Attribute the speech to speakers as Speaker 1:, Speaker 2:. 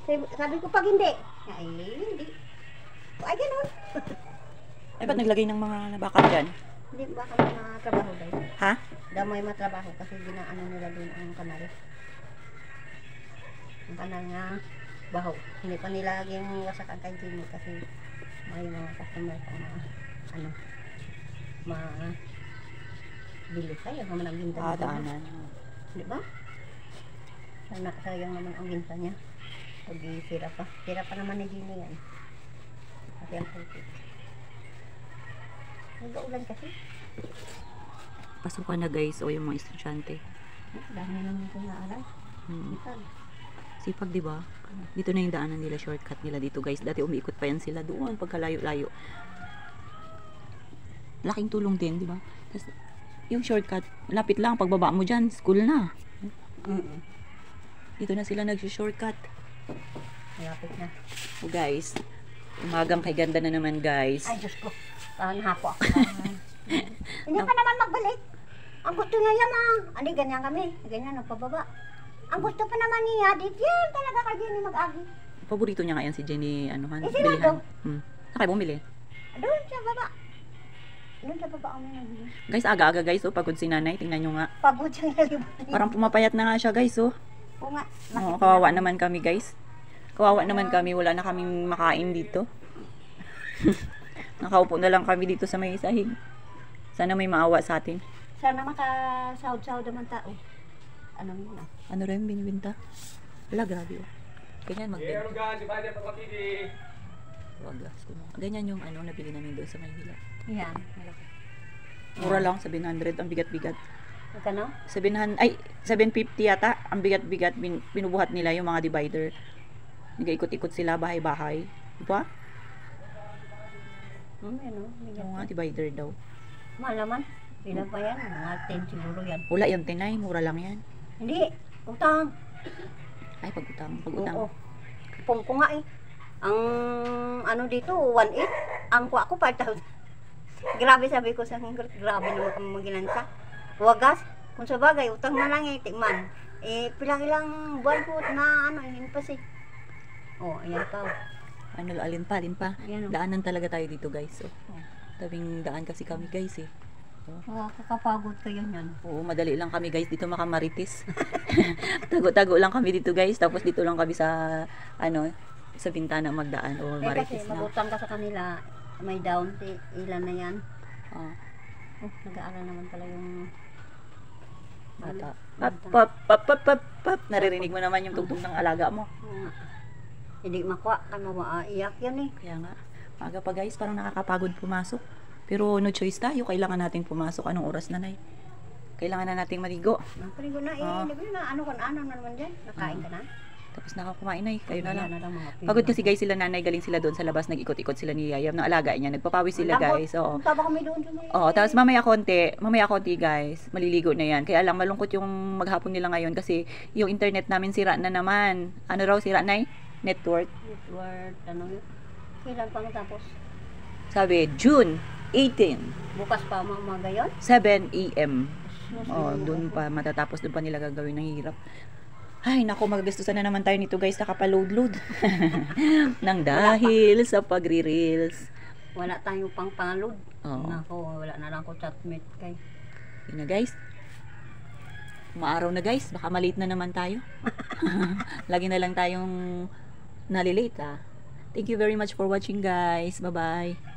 Speaker 1: Sabi ko pag hindi. Ay, hindi. Ay, ganun.
Speaker 2: Ay, ba't naglagay ng mga bakal dyan?
Speaker 1: Hindi ba kami matrabaho daw?
Speaker 2: Ha?
Speaker 1: Daw may matrabaho kasi ginaano nila doon ang kanal. Ang kanal nga baho. Hindi pa nila laging wasakan kay Jimmy kasi may mga customer pa mga ano bili kayo naman ang ginta niya.
Speaker 2: Daanan.
Speaker 1: Di ba? Sayang naman ang ginta niya. Pag sira pa. Sira pa naman ni Jimmy yan. Kasi ang putik. Nag-uulan kasi.
Speaker 2: Pasok ka na guys, o yung mga estudyante.
Speaker 1: Dami naman ito naaral. Ipag.
Speaker 2: Sipag, di ba? Dito na yung daanan nila, shortcut nila dito guys. Dati umiikot pa yan sila doon pagkalayo-layo. Laking tulong din, di ba? Tapos, yung shortcut, lapit lang, pagbaba mo dyan, school na. Dito na sila nag-shortcut.
Speaker 1: Malapit na.
Speaker 2: So guys, umagang kay ganda na naman guys.
Speaker 1: Ay, Diyos ko. Nahapo ako. Hindi pa naman magbalik. Ang gusto niya yaman. Ano, ganyan kami. Ganyan, nagpababa. Ang gusto pa naman niya, di yan talaga kay Jenny mag-agi.
Speaker 2: Paborito niya ngayon si Jenny, anuhan,
Speaker 1: Eh, sino
Speaker 2: bilihan. Saan kayo bumili?
Speaker 1: Doon sa baba. Doon sa baba kami nabili.
Speaker 2: Guys, aga-aga guys, oh, pagod si nanay. Tingnan nyo nga.
Speaker 1: Pagod siyang nalibot.
Speaker 2: Parang pumapayat na nga siya guys, oh.
Speaker 1: Oo nga.
Speaker 2: Oo, kawawa naman kami guys. Kawawa naman kami, wala na kaming makain dito. Nakaupo na lang kami dito sa may sahig. Sana may maawa sa atin.
Speaker 1: Sana makasahod-sahod naman tao. Ano mo na?
Speaker 2: Ano rin binibinta? Wala, grabe oh. Ganyan magbenta. Ganyan yung ano nabili namin doon sa Maynila.
Speaker 1: Yan.
Speaker 2: Mura lang, 700 ang bigat-bigat.
Speaker 1: Magkano?
Speaker 2: 750 yata. Ang bigat-bigat binubuhat nila yung mga divider. Nag-ikot-ikot sila bahay-bahay. Di ba?
Speaker 1: Ano?
Speaker 2: Yung mga divider daw.
Speaker 1: Mahal naman. Ilan pa yan? Mga 10 siguro yan.
Speaker 2: Wala yung tinay, mura lang yan.
Speaker 1: Hindi. Utang.
Speaker 2: Ay, pag-utang. Pag-utang.
Speaker 1: Oo. Pumpo nga eh. Ang ano dito, 1.8. Ang kuha ko 5,000. Grabe sabi ko sa akin, grabe naman kami maginansa. Wagas. Kung sa bagay, utang na lang eh, tikman. Eh, pilang-ilang buwan po na ano, yun pa si. Oh, ayan pa.
Speaker 2: Ano, alin pa.
Speaker 1: Ayan, oh.
Speaker 2: Daanan talaga tayo dito guys. Tabing daan kasi kami guys eh.
Speaker 1: Kakapagod kayo yan.
Speaker 2: Oo, madali lang kami guys dito makamaritis. Tago-tago lang kami dito guys. Tapos dito lang kami sa ano, sa bintana magdaan o maritis
Speaker 1: kasi
Speaker 2: na.
Speaker 1: magutang ka sa kanila, may down, ilan na yan.
Speaker 2: Oh,
Speaker 1: Nag-aaral naman pala yung
Speaker 2: bata. Pap. Naririnig mo naman yung tugtog ng alaga mo.
Speaker 1: Hindi makuha, kaya maiyak yan eh.
Speaker 2: Kaya nga, maaga pa guys, parang nakakapagod pumasok. Pero no choice tayo, kailangan nating pumasok. Anong oras na nay? Kailangan na nating maligo.
Speaker 1: Napaligo na eh, hindi ko na, ano na naman dyan, nakain ka na.
Speaker 2: Tapos nakakumain na kayo na lang.
Speaker 1: Wala na lang mga
Speaker 2: Pagod kasi guys sila nanay, galing sila doon sa labas, nag-ikot-ikot sila ni Yayam ng alaga niya. Nagpapawis sila guys. Oo.
Speaker 1: Punta ba kami doon sa may...
Speaker 2: Oo, tapos mamaya konti guys, maliligo na yan. Kaya lang malungkot yung maghapon nila ngayon kasi yung internet namin sira na naman. Ano raw sira nay? Network.
Speaker 1: Network, ano yun? Kailan pa matapos?
Speaker 2: Sabi, June 18,
Speaker 1: Bukas pa mga gayon?
Speaker 2: 7 AM. Oh, doon pa matatapos, doon pa nila gagawin ng hirap. Ay, naku, magagastusan na naman tayo nito guys, nakapa-load. Nang dahil sa pagre-reels.
Speaker 1: Wala tayong pang-pangload.
Speaker 2: Oo.
Speaker 1: Nako, wala na lang ko chatmate kay.
Speaker 2: Yun na guys. Umaaraw na guys, baka malate na naman tayo. Lagi na lang tayong nalilate ah. Thank you very much for watching guys. Bye-bye.